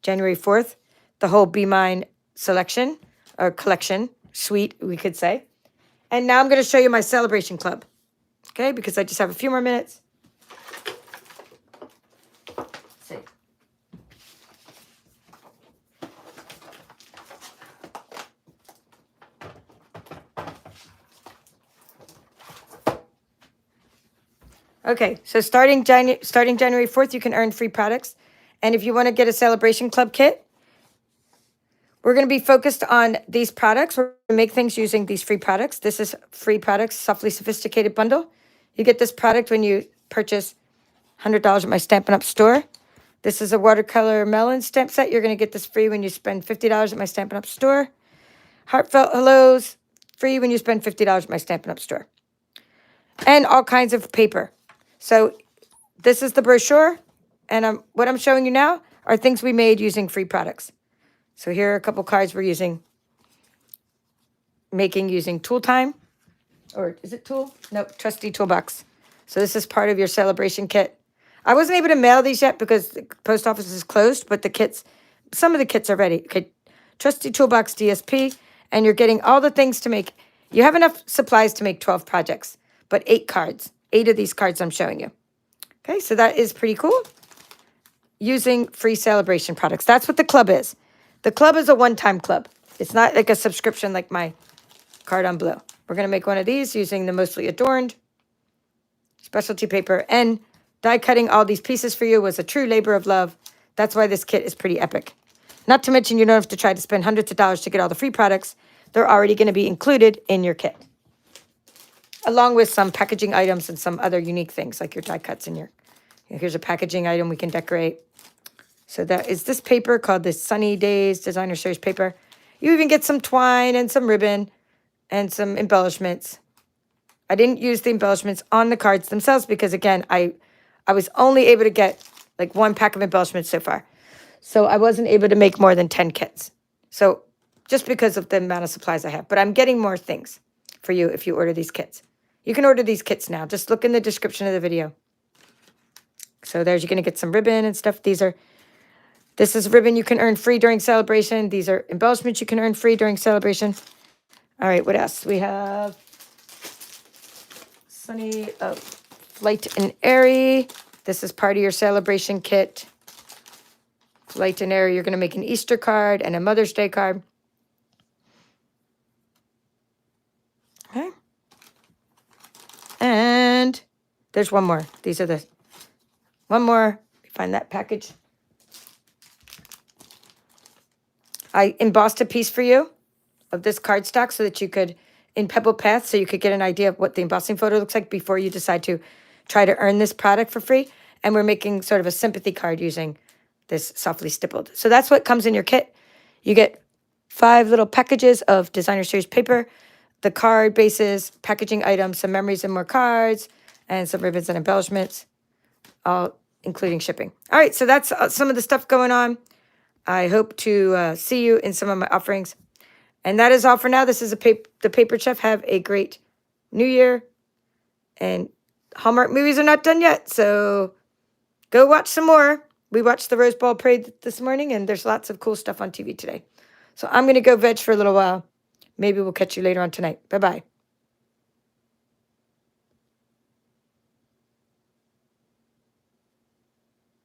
January 4th. The whole Be Mine selection, or collection, suite, we could say. And now I'm going to show you my Celebration Club. Okay, because I just have a few more minutes. Let's see. Okay, so starting January 4th, you can earn free products. And if you want to get a Celebration Club kit, we're going to be focused on these products. We're going to make things using these free products. This is free products, Softly Sophisticated bundle. You get this product when you purchase $100 at my Stampin' Up! Store. This is a watercolor melon stamp set. You're going to get this free when you spend $50 at my Stampin' Up! Store. Heartfelt Hellos, free when you spend $50 at my Stampin' Up! Store. And all kinds of paper. So this is the brochure. And what I'm showing you now are things we made using free products. So here are a couple cards we're making using Tool Time. Or is it Tool? Nope, Trusty Toolbox. So this is part of your celebration kit. I wasn't able to mail these yet because the post office is closed, but some of the kits are ready. Okay, Trusty Toolbox DSP, and you're getting all the things to make. You have enough supplies to make 12 projects, but 8 cards. 8 of these cards I'm showing you. Okay, so that is pretty cool. Using free celebration products. That's what the club is. The club is a one-time club. It's not like a subscription like my Card on Blue. We're going to make one of these using the Mostly Adorned specialty paper. And die cutting all these pieces for you was a true labor of love. That's why this kit is pretty epic. Not to mention you don't have to try to spend hundreds of dollars to get all the free products. They're already going to be included in your kit. Along with some packaging items and some other unique things like your die cuts and your Here's a packaging item we can decorate. So that is this paper called the Sunny Days Designer Series paper. You even get some twine and some ribbon and some embellishments. I didn't use the embellishments on the cards themselves because, again, I was only able to get like 1 pack of embellishments so far. So I wasn't able to make more than 10 kits. So just because of the amount of supplies I have. But I'm getting more things for you if you order these kits. You can order these kits now. Just look in the description of the video. So there's, you're going to get some ribbon and stuff. This is ribbon you can earn free during celebration. These are embellishments you can earn free during celebration. All right, what else? We have Sunny, Light and Airy. This is part of your celebration kit. Light and Airy, you're going to make an Easter card and a Mother's Day card. Okay. And there's one more. These are one more. Find that package. I embossed a piece for you of this cardstock so that you could, in Pebble Path, so you could get an idea of what the embossing photo looks like before you decide to try to earn this product for free. And we're making sort of a sympathy card using this softly stippled. So that's what comes in your kit. You get 5 little packages of Designer Series paper, the card bases, packaging items, some memories and more cards, and some ribbons and embellishments, all including shipping. All right, so that's some of the stuff going on. I hope to see you in some of my offerings. And that is all for now. This is the Paper Chef. Have a great New Year. And Hallmark movies are not done yet, so go watch some more. We watched the Rose Bowl Parade this morning, and there's lots of cool stuff on TV today. So I'm going to go veg for a little while. Maybe we'll catch you later on tonight. Bye-bye.